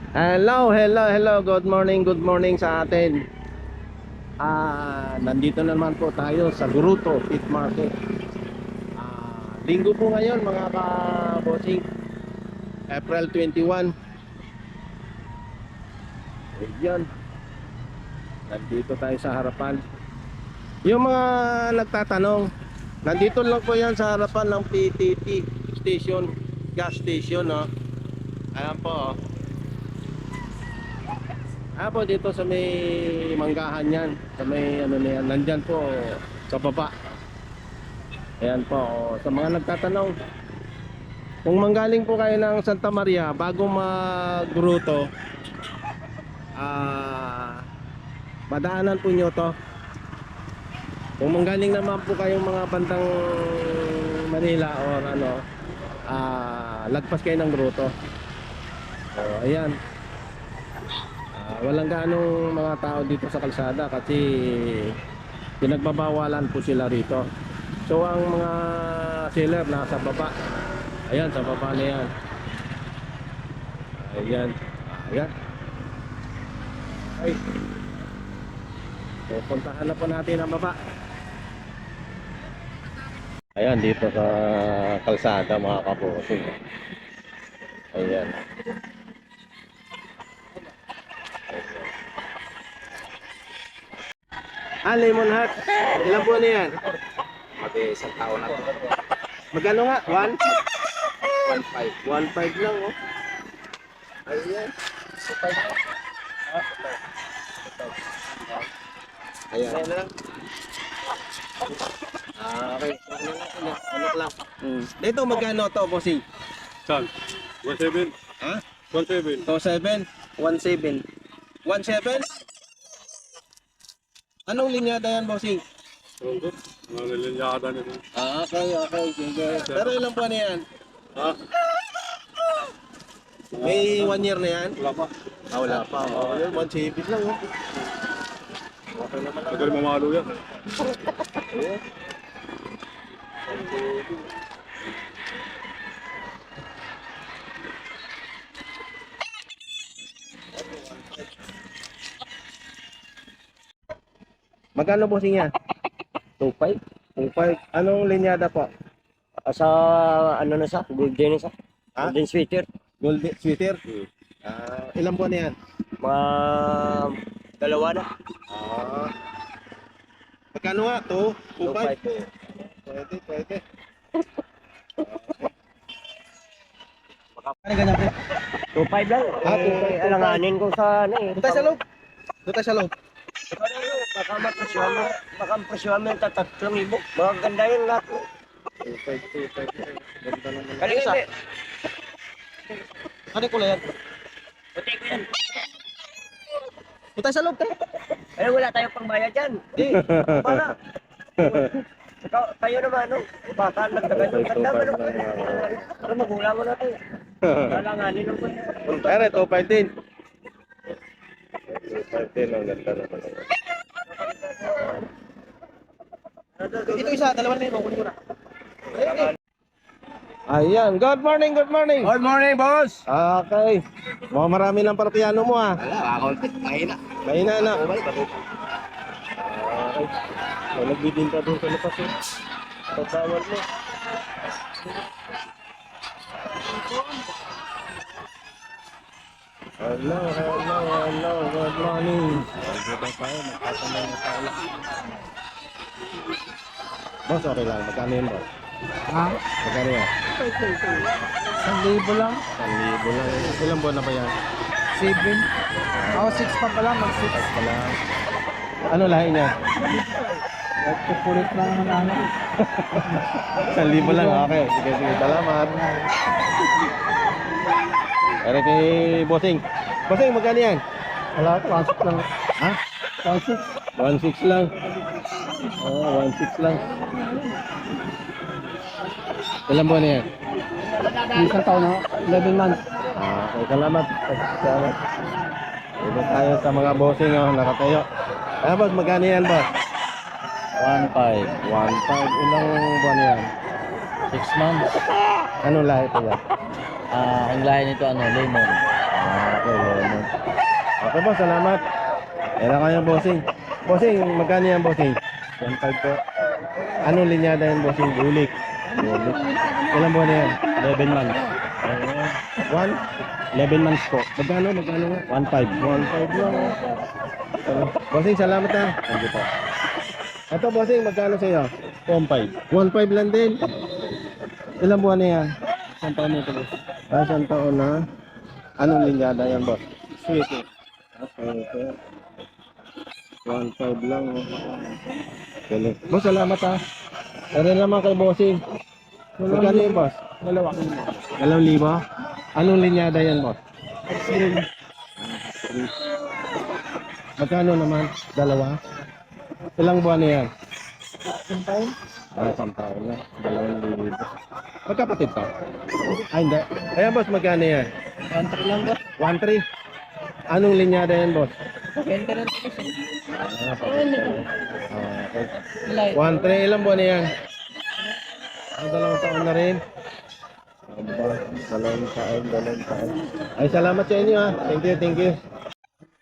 Hello, hello, hello. Good morning sa atin. Nandito na naman po tayo sa Gruto Fish Market. Linggo po ngayon mga ka-bossing. April 21. Ayan. Nandito tayo sa harapan. Yung mga nagtatanong, nandito lang po yan sa harapan ng PTT station, gas station, no? Ayan po, oh. Po dito sa may manggahan yan, sa may ano na yan, nandyan po sa baba. Ayan po, sa mga nagtatanong, kung manggaling po kayo ng Santa Maria bago mag-Gruto, madaanan po nyo to. Kung manggaling naman po kayong mga bandang Manila or ano, lagpas kayo ng Gruto. So ayan, walang gaanong mga tao dito sa kalsada kasi pinagbabawalan po sila rito. So ang mga seller nasa baba. Ayan, sa baba na yan. Ayan. Ayan. Ay. So puntahan na po natin ang baba. Ayan, dito sa kalsada mga kaposing. Ayan. Lemon Heart. Ilan po na yan? Mag-isang taon na to. Magkano nga? 1.5. 1.5 lang, oh. Ayan. Ayan. Ayan lang. Okay. Ano lang. Dito magkano to, bossing? Saan? 17. Ha? 17. 2.7? 1.7. 1.7? Anong linyada yan, bossing? Ano? Mga nilinyada nito. Okay. Sige. Pero ilang buwan na yan? Ha? May 1 year na yan? Wala pa. Wala pa. Oh, yun, 1.7 lang, oh. Okay naman lang. Tagal mamalo yan. Ayan. Magkano bossing niya? 2.5. 2.5. Anong linyada po? Sa ano na sa? Golden na sa? Ha? Golden sweater. Golden sweater? Ilang buwan na yan? Mga dalawa na. Magkano nga? 2.5? 2.5. Pwede. Ano ganyan pre? 2.5 lang. 2.5. Alanganin ko sa ano eh. Doon tayo sa loob. Doon tayo sa loob. Baka mapresyohan mo. Baka mapresyohan mo yung 3,000. Mga ganda yun lahat. 2.5. Ganda naman. Ano isa? Ano yung kulay yan? Puti ko yan. Doon tayo sa loob tayo. Ano wala tayong pangbayad dyan. Hindi. Para. Kayo naman ano. Baka nagdagan yung ganda mo. Para magulang mo natin. Alanganin mo. Ayan, 2.5 din. 2.5 din. Ang ganda naman. Ito isa, dalawa na yun. Kunin ko na. Ayan, good morning. Good morning, boss. Okay. Marami lang para piano mo, ha. Wala, ako mahina. Mahina na. Okay. So, nagbibinta doon sa lapas, eh. Pagkawal mo. Hello. Good morning. Good tayo. Magkasamay na tayo. Boss, okay lang. Magkano yun, boss? Ha? Magkano yan? 1,000 lang. 1,000 lang. Ilang buwan na ba yan? 7. Ako 6 pa pala, mag-6. Pala. Ano lahi niya? Nagpupulit lang ng ano. 1,000 lang. Okay. Sige. Salamat. Pero kay Bossing. Bossing, magkano yan? Wala, 1,6 lang. Ha? 1,6. 1,600 lang. 1,600 lang. Ilang buwan na yan? Isang taon na, 11 months. Okay, salamat. Dito tayo sa mga bossing, oh, nakatayo. Boss, magkano yan, boss? 1.5. 1,500. Ilang buwan yan? 6 months. Anong lahi ito yan? Ang lahi nito ano, lemon. Yun. Okay boss, salamat. Kaya kayo bossing. Bossing, magkano yan bossing? 1.5 po. Anong linyada yan bossing? Bulik. Bulik. Ilang buwan na yan? 11 months. 11 months po. Magkano nga? 1.5. 1.5 lang. Bossing, salamat ha. Thank you po. Ito bossing, magkano sa'yo? 1.5. 1.5 lang din. Ilang buwan na yan? Isang taon nito boss. Isang taon na. Anong linyada yan boss? Sweet. Okay. 1.5 lang. Galing. Boss, salamat ha. Pero naman kay bossing. Magkano yung boss? 2,000. Anong linyada yan boss? Magkano naman? 2? Ilang buwan na yan? Isang taon na. 2,000. Magkapatid to? Ay, hindi. Ayan boss, magkano yan? 1.3 lang boss. 1.3. Anong linyada yan boss? Benta rin boss. Okay. 1.3. Ilang buwan na yan? 2 taon na rin. Dalawang taon. Ay, salamat sa inyo ha. Thank you.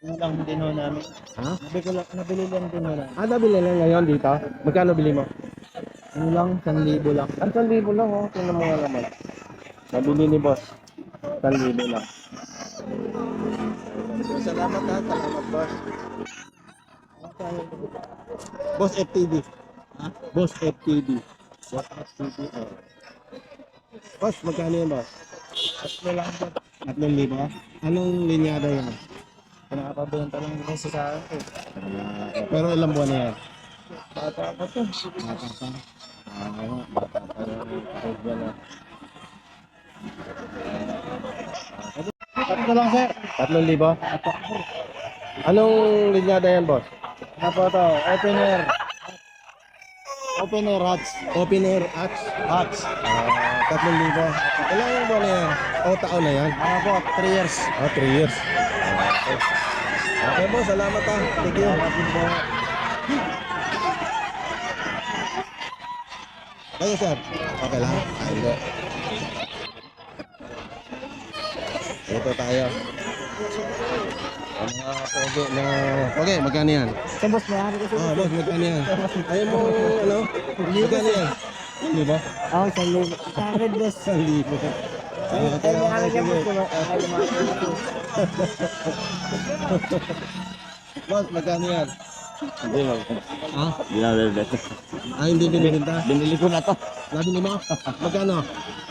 Lang din ho namin. Ha? Nabili lang din ho namin. Nabili lang ngayon dito. Magkano bili mo? Ano lang, 1,000 lang. 1,000 lang oh. Tingnan mo nga naman. Nabili ni boss. 1,000 lang. Salamat ha. Salamat boss. Boss FTV. Ha? Boss FTV. Boss FTV. Oh. Boss, magkano yun boss? 3 lang po. 3,000? Anong linyada yan? Pinakapabenta lang kasi sa akin po. Pero ilang buwan na yan? Bata pa to. Bata pa. Bata pa yan. Tatlo lang sir. 3,000? Anong linyada yan boss? Ano po to? Opener. Opener hats. Open air hats. Hats. 3,000. Ilang buwan na yan? O taon na yan? Ano po? 3 years. 3 years. Okay. Okay boss, salamat ha. Thank you. Salamat din po. Kayo sir, okay lang? Hindi. Ito tayo. Ang mga pogi na... Pogi, magkano yan? Sa boss na yan. Boss, magkano yan? Ayaw mo, ano? Magkano yan? Hindi ba? Ako, 1,000. Sa akin boss. 1,000. Ay, may akin yan boss. Ay, Boss, magkano yan? Hindi lang. Ha? Hindi na bebete. Hindi binibenta? Binili ko na to. Nabili mo? Magkano?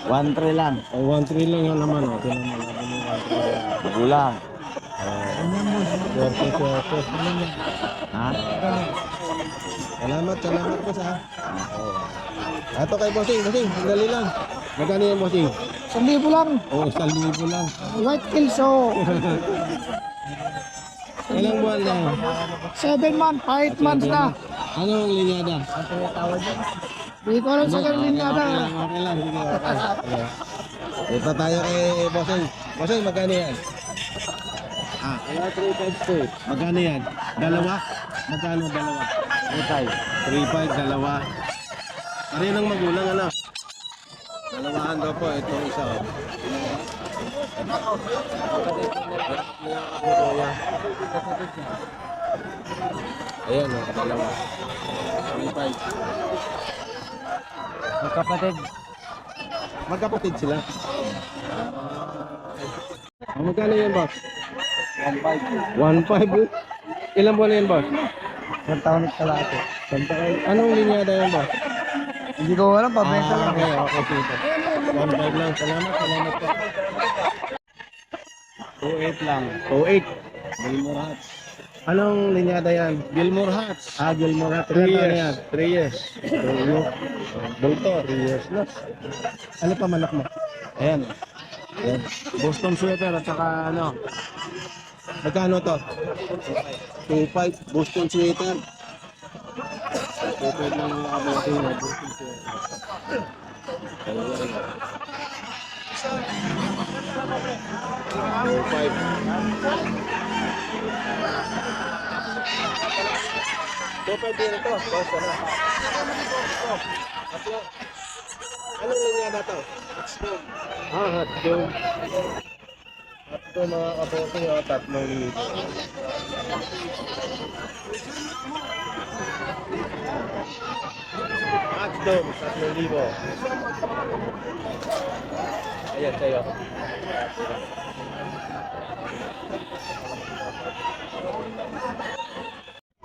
1,3 lang. 1,300 lang yan naman. Tinan mo, nabili mo 1,300. Kulang. Swerte. Ha? Salamat boss ha. Ato kay bossing, dali lang. Magkano yan bossing? 1,000 lang. Oo, 1,000 lang. White kills oh. Ilang buwan na? 7 months, 8 months na. Anong linyada? Hindi ko alam sa ganun na. Okay lang. Sige, okay. Ito tayo kay bossing. Bossing, magkano yan? Wala 3,500 Magkano yan? Dalawa? Magkano dalawa? 3,500, dalawa. Pare ng magulang, ano? Dalawahan daw po, itong isa. Ayan, dalawa. 3,500. Magkapatid. Magkapatid sila. Magkano yan, boss? 1,500. Ilan buwan na yan, boss? 1 taon at kalahati. Anong linyada yan, boss? Hindi ko alam, pabenta lang. Okay, sige. 1,500 lang. Salamat po. 2,800 lang. 2,800. Gilmore hats. Anong linyada yan? Gilmore Hats. Gilmore Hats. 3 years. 3 years. Bulto, 3 years na. Ano pa manak mo? Ayan. Ayan. Boston sweater at saka ano. Magkano to? 2,500. Boston sweater. 2,500 lang yung kabuti na Boston sweater. din ito. Basta na. Tatlo. Anong linya ba to? Hot dog. Ito mga kabote, 3,000. Maxdom, 3,000. Ayan, sa'yo.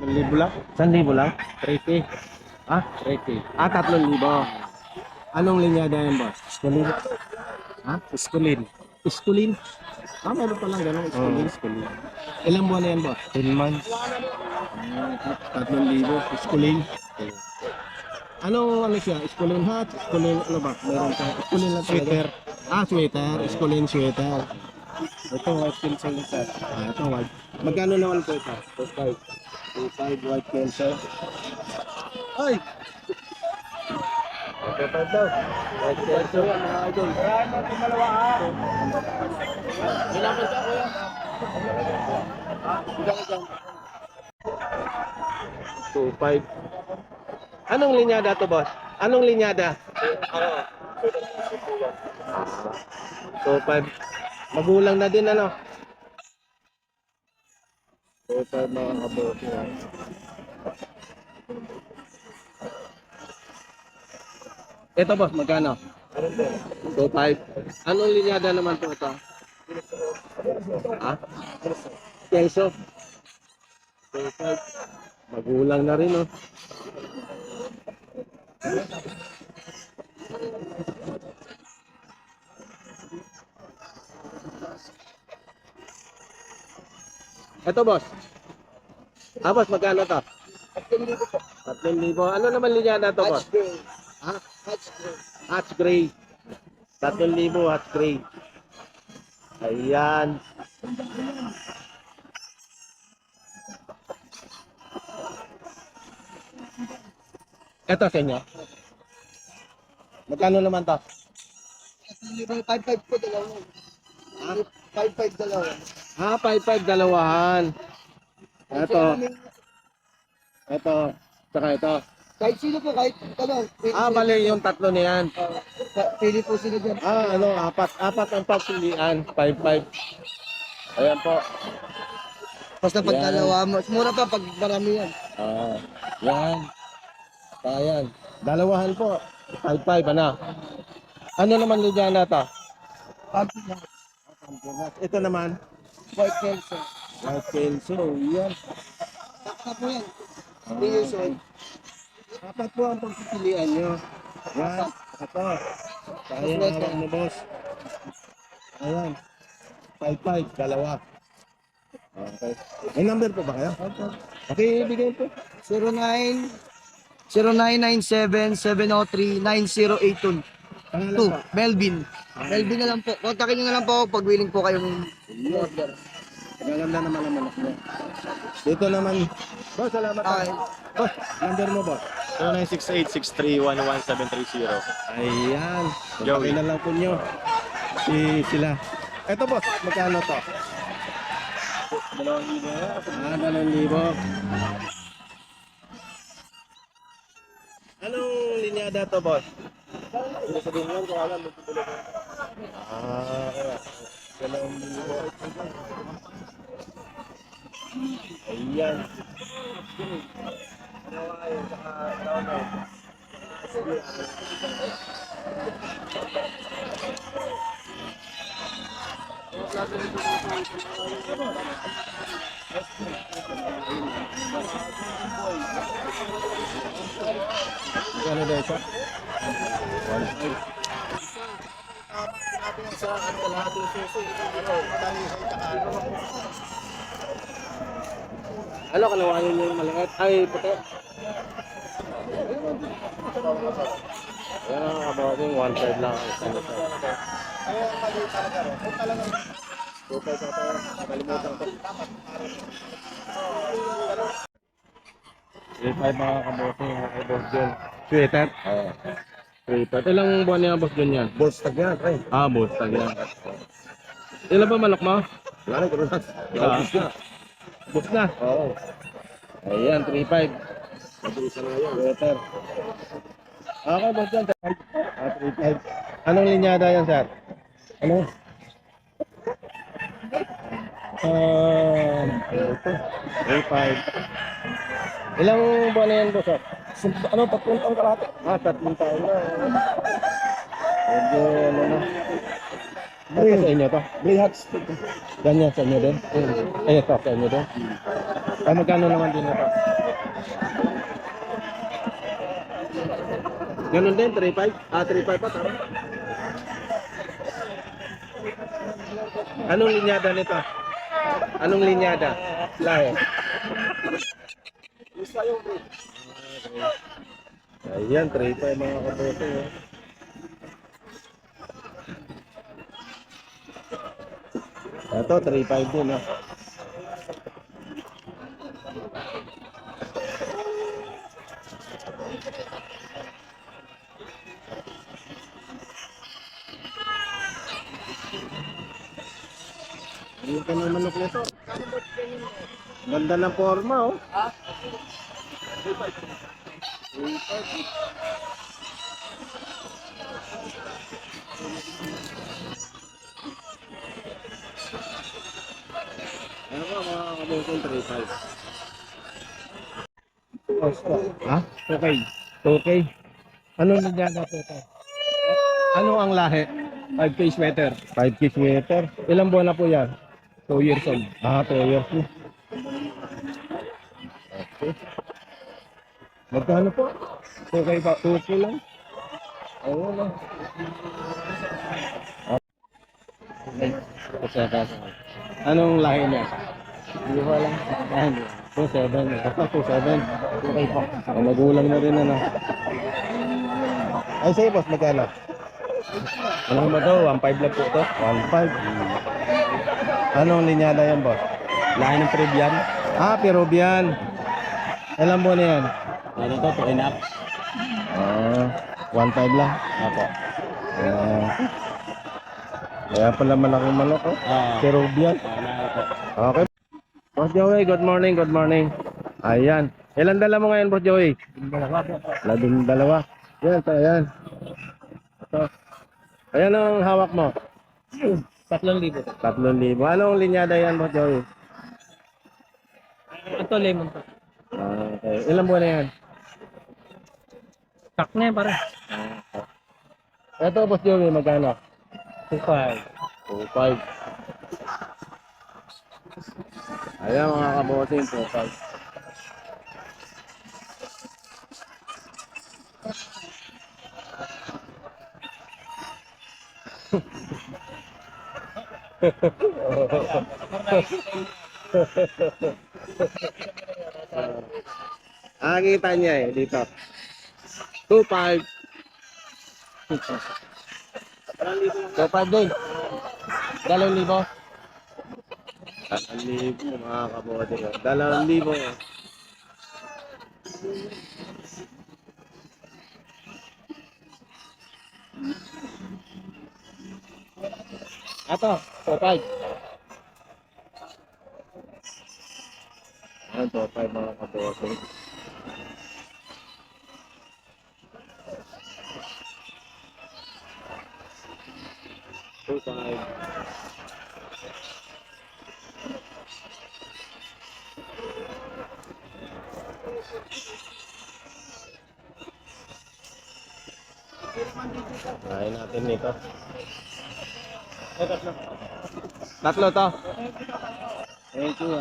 1,000 lang? 1,000 lang? 3K. Ah? 3K. Ah, 3,000. Anong linyada yan, boss? Iskulin. Ha? Iskulin. Iskulin? Ah, meron palang gano'ng iskulin. Iskulin. Ilang buwan na yan, boss? 10 months. 3,000. Iskulin. Anong ano siya? Iskulin hat? Iskulin ano ba? Meron ka? Iskulin lang talaga. Sweater. Ah, sweater. Iskulin sweater. Ito white pencil sir. Ah, ito white. Magkano naman po ito? 2,500. 2,500 white pencil. Ay! 2,500 daw. White pencil mga idol. Nilapan ka kuya. Bigyan ka dyan. 2,500. Anong linyada to, boss? Anong linyada? So, 5. Magulang na din, ano? So, 5 mga kabote. Ito, boss, magkano? So, 5. Anong linyada naman po ito? Ha? Kelso. So, 5. Magulang na rin, oh. Ito, boss. Ah, boss, magkano to? 3,000. Ano naman linyada to, boss? Ha? Hatch gray. 3,000 hatch gray. Ayan. Ito sa inyo. Magkano naman to? 5,500 po dalawa. Ha? 5,500 dalawa. Ah, 5,500 dalawahan. Ito. Ito. Saka ito. Kahit sino po, kahit ano. Ah, bali yung tatlo na yan. Pili po sila dyan. Ah, ano, apat ang pagpilian. 5,500. Ayan po. Basta pag Yan. dalawa, mas mura pa pag marami yan. Ah, yan. Ayan. Dalawahan po. 5,500, ano? Ano naman linyana to? Pumpkin na. Ito naman. White Kelso. White Kelso. Yan. Takta po yan. 3 years old. Apat po ang pagpipilian nyo. Yan. Ito. Kaya nga ni boss. Ayan. 5,500. Dalawa. Okay. May number po ba kayo? Okay, bigay po. 0997-703-9082. Pangalan 2, po. Melvin. Melvin na lang po. Kontakin nyo na lang po ako pag willing po kayong order. Maganda naman ang manok nyo. Dito naman. Boss, salamat. Okay. Boss, number mo boss. 0968-6311730. Ayan. Joey. Kontakin na lang po nyo. Sila. Eto boss, magkano to? 2,000. Ah, 2,000. Anong linyada to boss? Sabihin lang kung alam. Ah, 2,000. Ayan. Ano daw isa? 1,500. Ano, kalawanin niyo yung maliit? Ay, puti. Ayan ang kabawating 1,300 lang ang isang isa. Tutay sa ito, kalimutan ko. 3,500 mga kabawating kay Boss John. Sweater? Oo. Sweater. Ilang buwan niya Boss John yan? Ballstag yan, pre. Ah, Boss tag yan. Ilan ba manok mo? Wala na, gano'n na. Boss na. Boss na? Oo. Ayan, 3,500. Mabilis na yan. Sweater. Okay, Boss John. 3,500. Anong linyada yan, sir? Ano? Ano to? 3.5. Ilang buwan na yan, boss? Ano, papuntang kalahati. 3 taon na. Medyo ano na. Ito sa inyo to? Brihats. Ganyan sa inyo din? Eh, ito sa inyo din? Ay, magkano naman din ito? Ganun din, 3.5? 3.5 pa, tama? Anong linyada nito? Anong linyada? Lahi. Ayan, 3.5 mga kabote. Ito, 3.5 din. Ano ka ng manok nito? Ganda ng forma, oh. Ano ba mga kabukong 3.5? Ha? Okay. Okay. Ano linyada po ito? Ano ang lahi? 5K sweater. 5 sweater. Ilang buwan na po yan? 2 years old. 2 years na. Okay. Magkano po? Okay pa. 2K lang. Ayun lang. Anong lahi niya? Hindi ko alam. 2.7. Basta 2.7. Okay po. Magulang na rin ano. Ay, sa'yo boss, magkano? Ano ba daw? 1.5 lang po ito. 1.5. Anong linyada yan boss? Lahi ng Peruvian. Peruvian. Ilang buwan na yan? Ano to? 2 and a half. 1.5 lang. Apo. Kaya pala malaking manok, oh. Peruvian. Lahi po. Okay. Boss Joey, good morning, good morning. Ayan. Ilan dala mo ngayon, Boss Joey? 12. Yan, ito, ayan. Ito. Ayan ang hawak mo. 3,000. 3,000. Anong linyada yan, Boss Joey? Ito lemon to. Okay. Ilang buwan na yan? Kak na yan pare. Ito, Boss Joey, magkano? 2.5. 2.5. Ayan mga kabosing, 2.5. Kita niya eh, dito. 2.5. 2.5 din. 2,000. 2,000 mga kabote ko. 2,000. Ato, 2.5. Ayan, 2.5 mga kabote. Kain natin nito. Tatlo to. Thank you.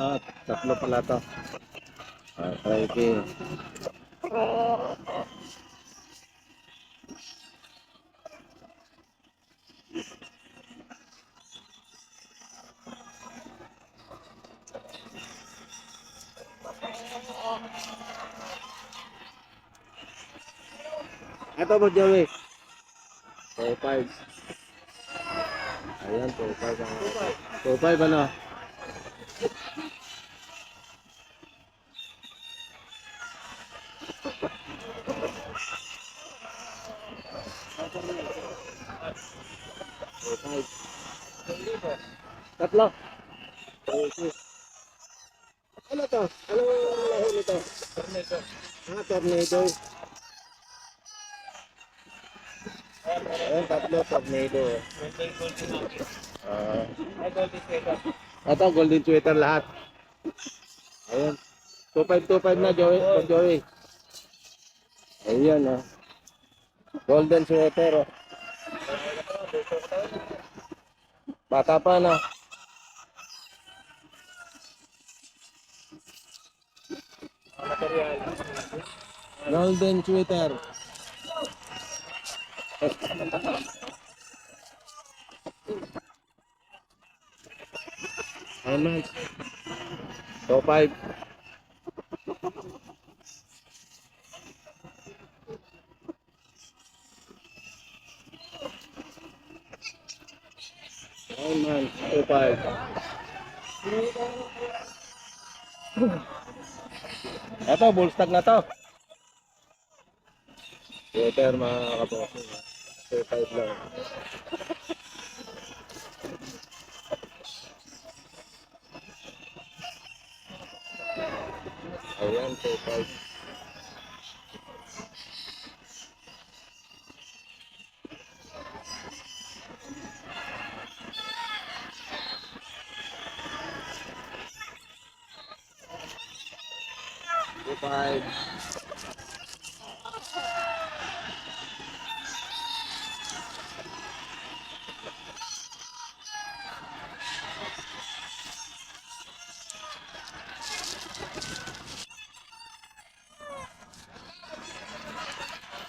Tatlo pala to. Thank you. Ito po, Joey. 2.5. Ayan, 2.5. 2.5 ano? Tatlo. Ano to? Anong lahi nito? Tornado. Ayan, tatlo, tornado. Ito, golden sweater lahat. Ayan. 2525 na, Joey. Joey. Ayan, oh. Golden sweater, oh. Bata pa na. Golden sweater. Ayan, so 5. Ayan, so 5. Ito, bullstag na to. Sweater, mga kabossing. So 5 lang. Ayan, so 5. So 5.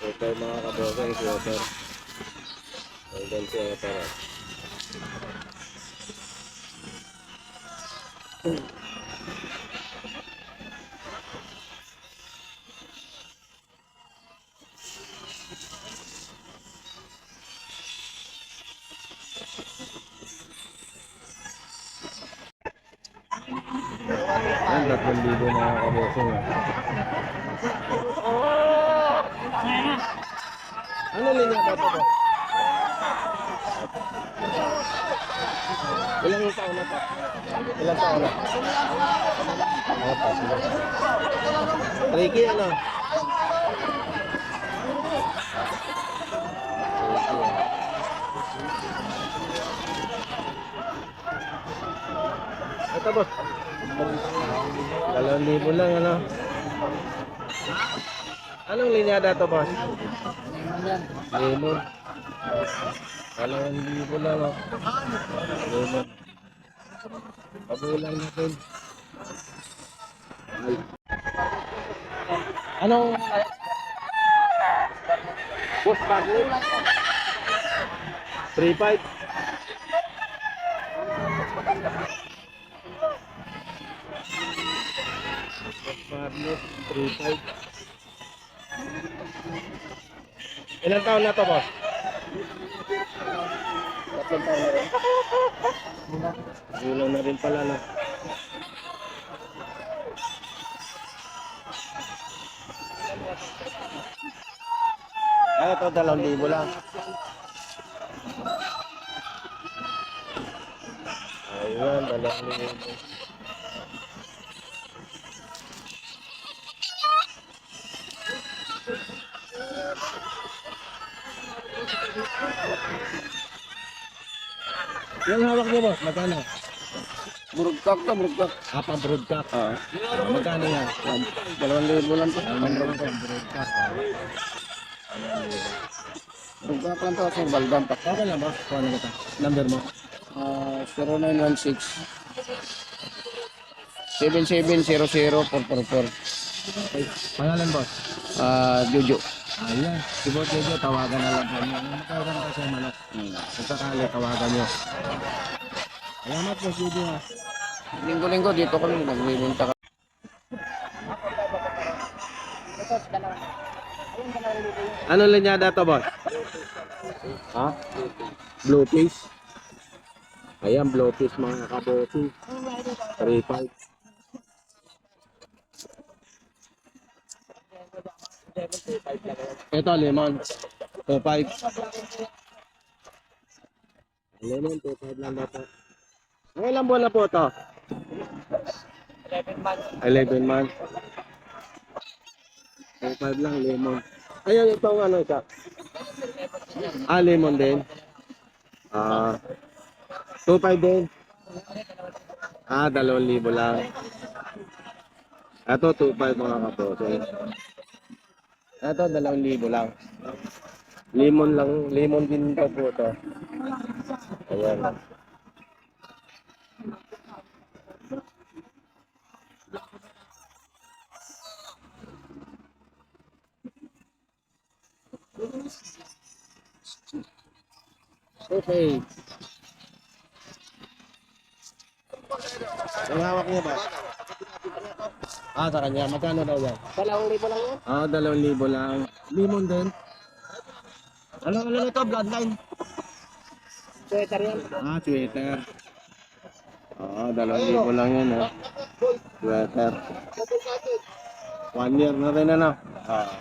Sweater, mga kabossing, sweater. Golden sweater. Ayan, 3,000 mga kabossing. Ano linya ba ito ba? Ilang taon na to? Ilang taon na? Ricky, ano? Ito boss. 2,000 lang, ano? Anong linyada to boss? Lemon. 2,000 lang, oh. Lemon. Pabulang natin. Anong boss bagay? 3,500. Marlot, 3,500. Ilang taon na to, boss? 3 taon na rin. Ulang na rin pala, no? Ay, ito, 2,000 lang. Ayun, 2,000. Yung hawak niyo, boss, magkano? Burugkak to, burugkak. Apa broadcast? Magkano yan? 2,000 lang to. Broadcast. Burugkak lang to sa Balbam pa. Okay lang, boss. Kuha na kita. Number mo? 0916 7700 Okay. Pangalan, boss? Jojo. Ayan. Si Boss Jojo, tawagan na lang po niyo. Magkawagan ka sa manok. Kung sakali, tawagan niyo. Salamat, Boss Jojo, ha. Linggo-linggo dito kami nagbibenta ka. Ano linyada to, boss? Ha? Blue fish. Ayan, blue fish, mga kabosi. 3,500. Ito, lemon. 2,500. Lemon, 2,500 lang daw po. Ang ilang buwan na po ito? 11 months. 11 months. 2,500 lang, lemon. Ayan, itong ano ito? Lemon din. 2,500 din. Ah, 2,000 lang. Ito, 2,500 mga kabossing. Ito, 2,000 lang. Lemon lang, lemon din daw po ito. Ayan. Okay. Ang hawak niya ba? Ah, sa kanya. Magkano daw yan? 2,000 lang yan. Ah, 2,000 lang. Lemon din. Ano ito? Bloodline. Sweater yan. Ah, sweater. Ah, 2,000 lang yan ha. Sweater. 1 year na rin ano. Ah.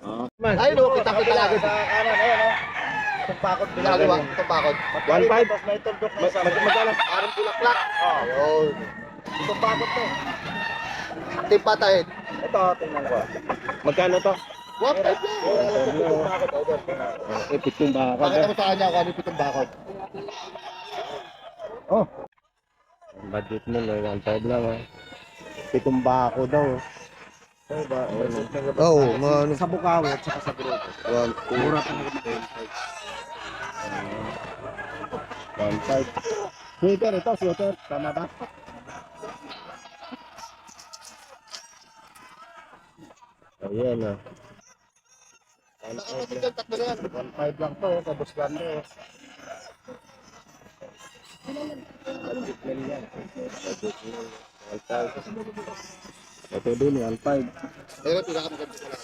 Ah. Ay, no, kita-kita agad. Itong pakot, pinagawa. Itong pakot. 1,500. Tapos may tuldok na isa. Magkano? Parang bulaklak. Oh, yun. Itong pakot to. Ito patahin. Ito, tingnan ko. Magkano to? 1,500 yan. Itong pakot, idol. Pitong baka. Pakita mo sa kanya kung ano yung pitong bakod. Oh. Ang budget mo na 1,500 lang ha. Pitong bako daw. Oh, ba? Oo, ano. Sa Bukawi at saka sa grupo. Mura pa na 1,500. Sweater ito, sweater. Tama ba? Ayan ah. 1,500 lang to, tapos ganda eh. Budget lang yan. Budget lang. 1,500. Ito din, 1,500. Pero pinakamaganda ko lang.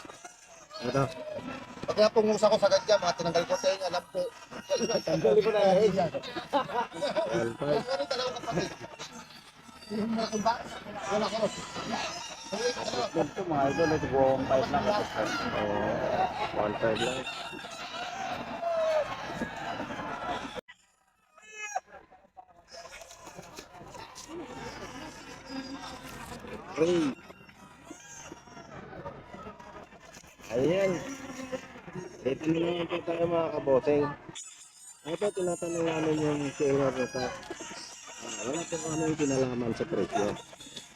Ito. Pag kaya pungusa ko sa gadya, mga tinanggal ko tayo, alam ko. Tanggal ko na yan. 1,500. Ano talagang kapatid? Yung mga kumba, wala ko. Ito mga idol, ito 1,500 lang. Oo, 1,500 lang. Hey. Ayan. Ito na naman po tayo mga kaboseng. Ito, tinatanong namin yung share nito. Wala po kami yung pinalaman sa presyo.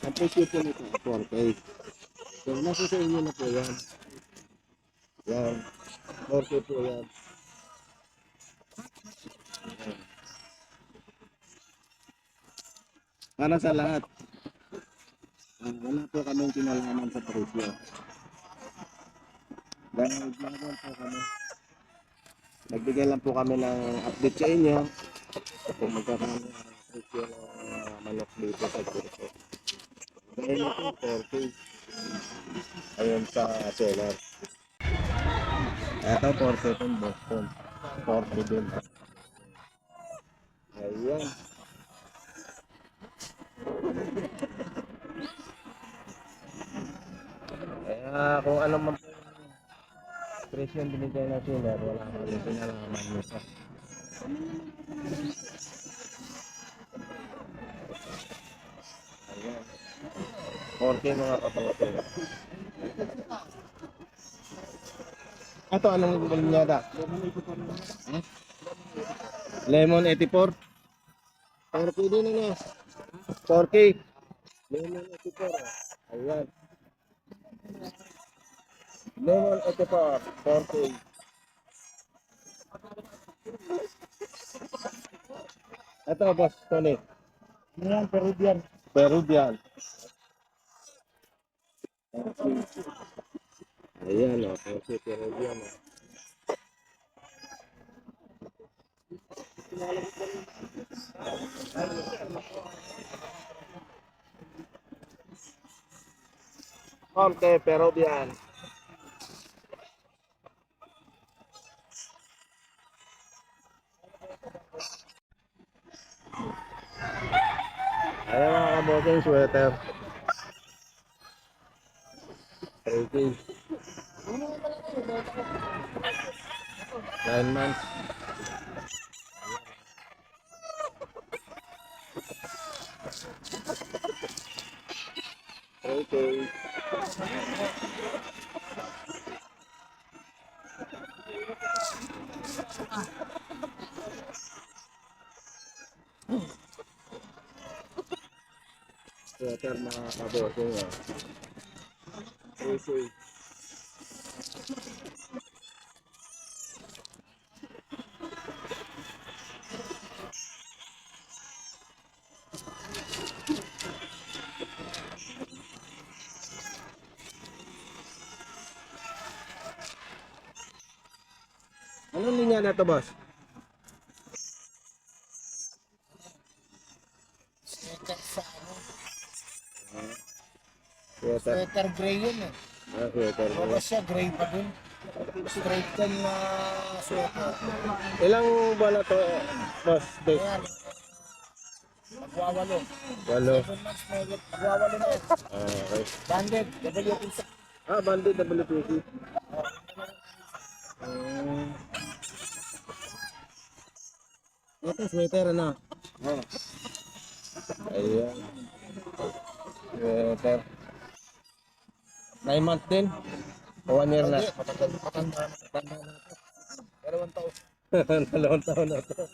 Ang presyo po nito, 4K. So, nasa sa inyo na po yan. Yan. 4K po yan. Ayan. Para sa lahat. Wala po kaming pinalaman sa presyo. Dahil vlogger po kami. Nagbigay lang po kami ng update sa inyo kung magkakaroon ng presyo ng manok dito sa Turko. Dahil ito 4K. Ayun sa seller. Ito 4K itong Boston. 4K din. Ayan. Kaya kung ano man po yung presyo yung binigay na seller, wala kami pinalaman nito. Ayan. 4K mga kapatid. Ito, anong linyada? Lemon 84. 4K din ano? 4K. Lemon 84. Ayan. Lemon 84. 4K. Ito, boss, Tony. Ayan, Peruvian. Peruvian. Ayan o, Peruvian o. Okay, Peruvian. Ayan mga kabosing sweater. 3K. 9 months. Okay. Sweater mga kabossing. Usoy. Anong linya na to, boss? Sweater sa ano? Sweater. Sweater gray yun eh. Sweater. Wala siya, gray pa dun. Straight yan na sweater. Ilang buwan na to, boss? Date? Ayan. Magwawalo. Walo. 7 months na ulit. Magwawalo na yun. Okay. Banded. WPC. Bandit WPC. Ito, sweater na. Ayan. Sweater. 9 months din? O 1 year na? Hindi, matanda na ito. 2 taon. 2 taon na to.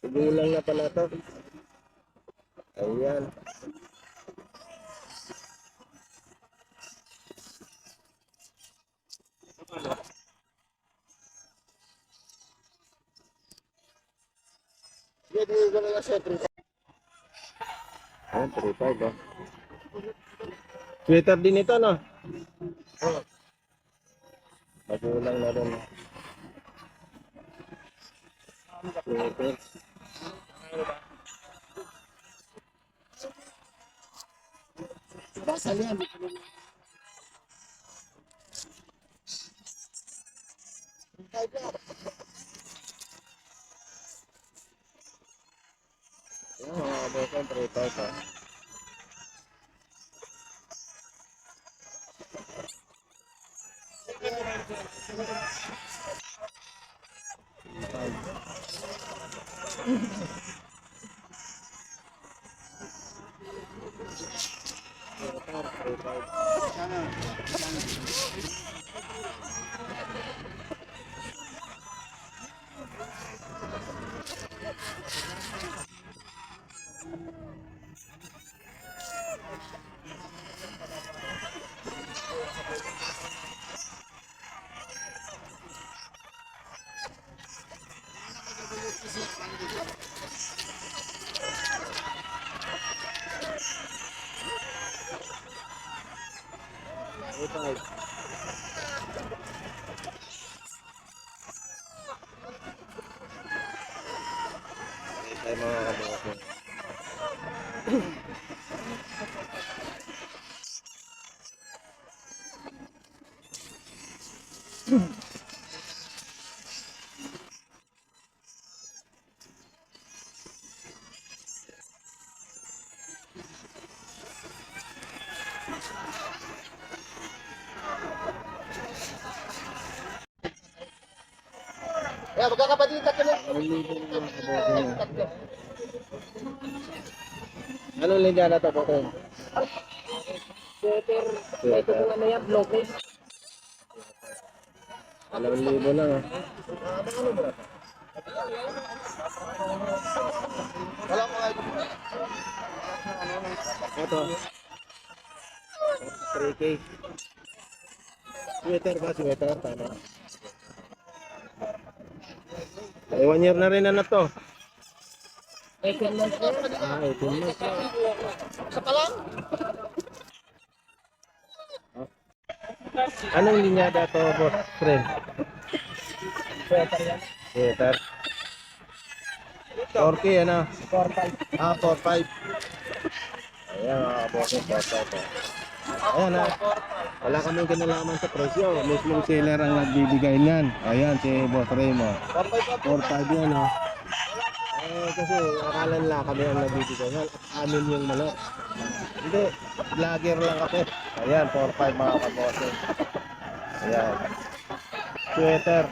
Gulang na pala to. Ayan. Hindi, ko na siya. 3 Ayan, 3.5 oh. Sweater din ito, no? Oo. Magulang na rin. Sweater. Basal yan. Ayan, mga kabosan, 3.5 oh. Ay, mga kabosan. Kaya magkakapatid ka na. Anong linya na to, Boton? Sweater. Ito kung ano yan, blockade. 2,000 lang ah. Wala ko nga. Ito. 3K. Sweater ba? Sweater. Tama. Ay, 1 year na rin na to. 18 months na. 18 months na. Isa pa lang. Anong linyada to, boss? Friend? Sweater yan. Sweater. 4K, ano? 4-5. 4-5. Ayan, mga kabosin, 4-5. Ayan, ha. Wala kaming kinalaman sa presyo. Mismong seller ang nagbibigay niyan. Ayan, si Boss Remo. 4-5 yan, ha. Kasi akala nila kami ang nagbibigay niyan. Amin yung manok. Hindi, vlogger lang ako. Ayan, 4-5 mga kabosin. Ayan. Sweater.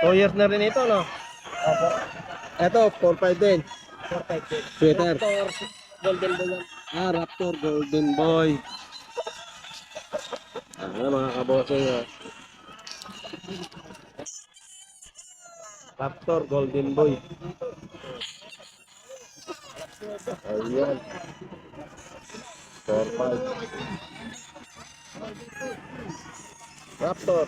2 years na rin ito, no? Opo. Ito, 4-5 din. 4-5 din. Sweater. Golden Boy yan. Raptor Golden Boy. Mga kabosing. Raptor Golden Boy. Ayan. 4-5. Raptor.